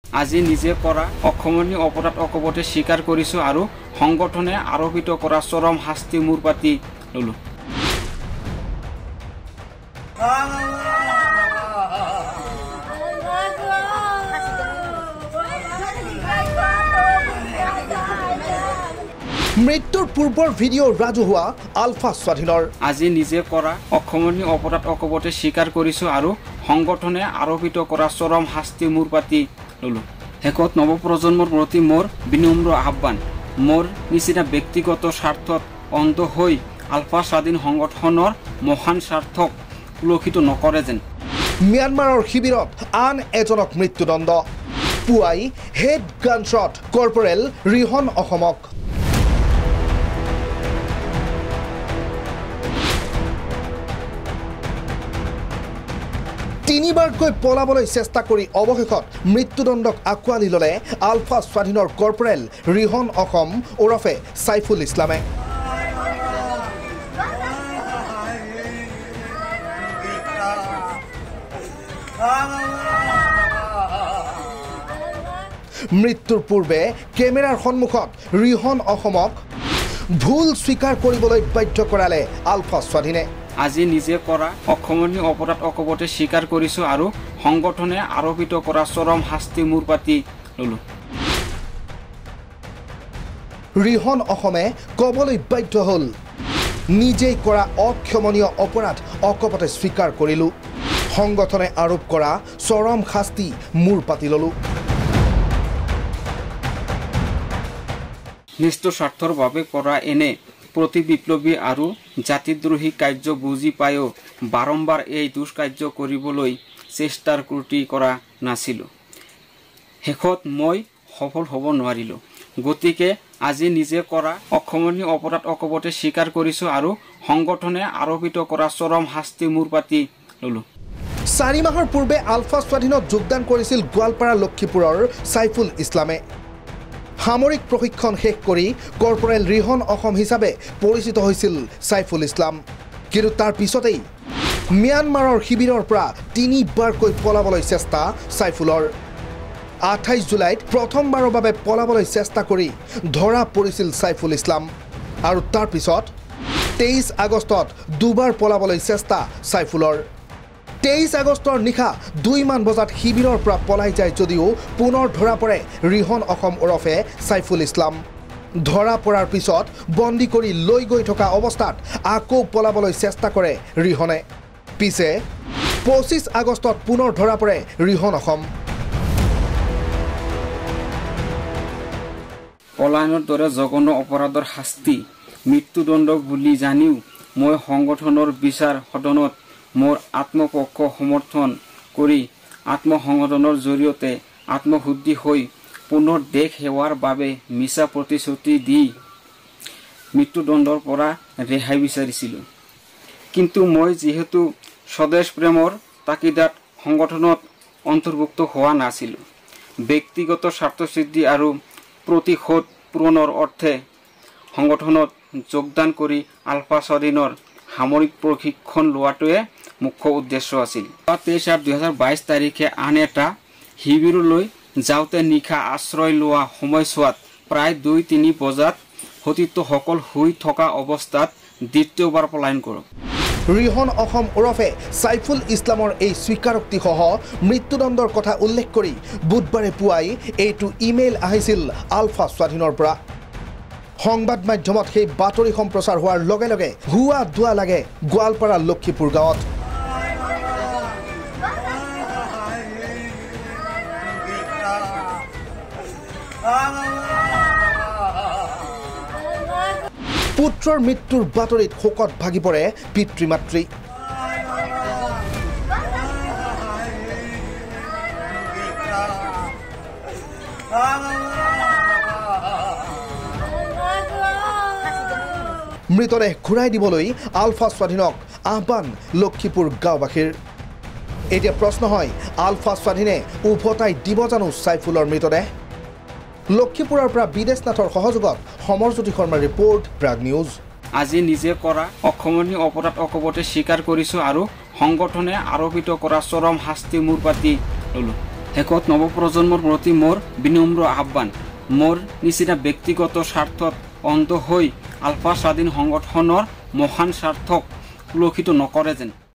আজি নিজে কৰা অক্ষমনীয় অপৰাধ অকপতে স্বীকাৰ কৰিছোঁ আৰু সংগঠনে আৰোপিত কৰা চৰম শাস্তি মূৰ পাতি ললোঁ। মৃত্যুৰ পূৰ্বৰ ভিডিঅ' ৰাজহুৱা আলফা স্বাধীনৰ। আজি নিজে কৰা অক্ষমনীয় অপৰাধ অকপতে স্বীকাৰ কৰিছোঁ আৰু সংগঠনে আৰোপিত কৰা চৰম শাস্তি মূৰ পাতি ললোঁ। শেষত নৱপ্ৰজন্মৰ প্ৰতি মোৰ বিনম্ৰ আহ্বান, মোৰ নিচিনা ব্যক্তিগত স্বাৰ্থত অন্ধ হৈ আলফা স্বাধীন সংগঠনৰ মহান স্বাৰ্থক কুলসিত নকৰে যেন। ম্যানমাৰৰ শিবিৰত আন এজনক মৃত্যুদণ্ড। পুৱাই হেড গানশ্বট কৰ্পৰেল ৰিহন অসমক। তিনিবাৰকৈ পলাবলৈ চেষ্টা কৰি অৱশেষত মৃত্যুদণ্ডক আঁকোৱালি ল'লে আলফা স্বাধীনৰ কৰ্পৰেল ৰিহন অসম ওৰফে ছাইফুল ইছলামে। মৃত্যুৰ পূৰ্বে কেমেৰাৰ সন্মুখত ৰিহন অসমক ভুল স্বীকাৰ কৰিবলৈ বাধ্য কৰালে আলফা স্বাধীনে। আজি নিজে কৰা অক্ষমনীয় অপৰাধ অকপতে স্বীকাৰ কৰিছোঁ আৰু সংগঠনে আৰোপিত কৰা চৰম শাস্তি মূৰ পাতি ললোঁ। ৰিহন অসমে ক'বলৈ বাধ্য হ'ল, নিজেই কৰা অক্ষমনীয় অপৰাধ অকপতে স্বীকাৰ কৰিলোঁ, সংগঠনে আৰোপ কৰা চৰম শাস্তি মূৰ পাতি ল'লোঁ। নিষ্ঠ স্বাৰ্থৰ বাবে কৰা এনে প্ৰতি বিপ্লৱী আৰু জাতিদ্ৰোহী কাৰ্য বুজি পায়ো বাৰম্বাৰ এই দুষ্কাৰ্য কৰিবলৈ চেষ্টাৰ ত্ৰুটি কৰা নাছিলোঁ। শেষত মই সফল হ'ব নোৱাৰিলোঁ। গতিকে আজি নিজে কৰা অক্ষমনীয় অপৰাধ অকপতে স্বীকাৰ কৰিছোঁ আৰু সংগঠনে আৰোপিত কৰা চৰম শাস্তি মূৰ পাতি ললোঁ। 4 মাহৰ পূৰ্বে আলফা স্বাধীনত যোগদান কৰিছিল গোৱালপাৰা লক্ষীপুৰৰ ছাইফুল ইছলামে। সামৰিক প্ৰশিক্ষণ শেষ কৰি কৰ্পৰেল ৰিহন অসম হিচাপে পৰিচিত হৈছিল ছাইফুল ইছলাম। কিন্তু তাৰ পিছতেই ম্যানমাৰৰ শিবিৰৰ পৰা 3বাৰকৈ পলাবলৈ চেষ্টা ছাইফুলৰ। 28 জুলাইত প্ৰথমবাৰৰ বাবে পলাবলৈ চেষ্টা কৰি ধৰা পৰিছিল ছাইফুল ইছলাম আৰু তাৰ পিছত 23 আগষ্টত দুবাৰ পলাবলৈ চেষ্টা ছাইফুলৰ। 23 আগষ্টৰ নিশা 2 মান বজাত শিবিৰৰ পৰা পলাই যায় যদিও পুনৰ ধৰা পৰে ৰিহন অসম ওৰফে ছাইফুল ইছলাম। ধৰা পৰাৰ পিছত বন্দী কৰি লৈ গৈ থকা অৱস্থাত আকৌ পলাবলৈ চেষ্টা কৰে ৰিহনে। পিছে 25 আগষ্টত পুনৰ ধৰা পৰে ৰিহন অসম। পলায়নৰ দৰে জঘন্য অপৰাধৰ শাস্তি মৃত্যুদণ্ড বুলি জানিও মই সংগঠনৰ বিচাৰ সদনত মোৰ আত্মপক্ষ সমৰ্থন কৰি আত্মসংগঠনৰ জৰিয়তে আত্মশুদ্ধি হৈ পুনৰ দেশ সেৱাৰ বাবে মিছা প্ৰতিশ্ৰুতি দি মৃত্যুদণ্ডৰ পৰা ৰেহাই বিচাৰিছিলোঁ। কিন্তু মই যিহেতু স্বদেশ প্ৰেমৰ তাকিদাত সংগঠনত অন্তৰ্ভুক্ত হোৱা নাছিলোঁ, ব্যক্তিগত স্বাৰ্থসিদ্ধি আৰু প্ৰতিশোধ পূৰণৰ অৰ্থে সংগঠনত যোগদান কৰি আলফা স্বাধীনৰ সামৰিক প্ৰশিক্ষণ লোৱাটোৱে মুখ্য উদ্দেশ্য আছিল। 23/8/2022 তাৰিখে আন এটা শিবিৰলৈ যাওঁতে নিশা আশ্ৰয় লোৱা সময়ছোৱাত প্ৰায় 2-3 বজাত সতীৰ্থসকল শুই থকা অৱস্থাত দ্বিতীয়বাৰ পলায়ন কৰোঁ। ৰিহন অসম ওৰফে ছাইফুল ইছলামৰ এই স্বীকাৰোক্তিসহ মৃত্যুদণ্ডৰ কথা উল্লেখ কৰি বুধবাৰে পুৱাই এইটো ইমেইল আহিছিল আলফা স্বাধীনৰ পৰা। সংবাদ মাধ্যমত সেই বাতৰি সম্প্ৰচাৰ হোৱাৰ লগে লগে হুৱা দুৱা লাগে গোৱালপাৰা লক্ষীপুৰ গাঁৱত। পুত্ৰৰ মৃত্যুৰ বাতৰিত শোকত ভাগি পৰে পিতৃ মাতৃ। মৃতদেহ ঘূৰাই দিবলৈ আলফা স্বাধীনক আহ্বান লক্ষীপুৰ গাঁওবাসীৰ। এতিয়া প্ৰশ্ন হয়, আলফা স্বাধীনে উভতাই দিব জানো ছাইফুলৰ মৃতদেহ? লক্ষীপুৰৰ পৰা বিদেশনাথৰ সহযোগত সমৰজ্যোতি শৰ্মাৰ ৰিপৰ্ট, প্ৰাগ নিউজ। আজি নিজে কৰা অক্ষমনীয় অপৰাধ অকপতে স্বীকাৰ কৰিছোঁ আৰু সংগঠনে আৰোপিত কৰা চৰম শাস্তি মূৰ পাতি ললোঁ। শেষত নৱপ্ৰজন্মৰ প্ৰতি মোৰ বিনম্ৰ আহ্বান, মোৰ নিচিনা ব্যক্তিগত স্বাৰ্থত অন্ধ হৈ আলফা স্বাধীন সংগঠনৰ মহান স্বাৰ্থক সুৰক্ষিত নকৰে যেন।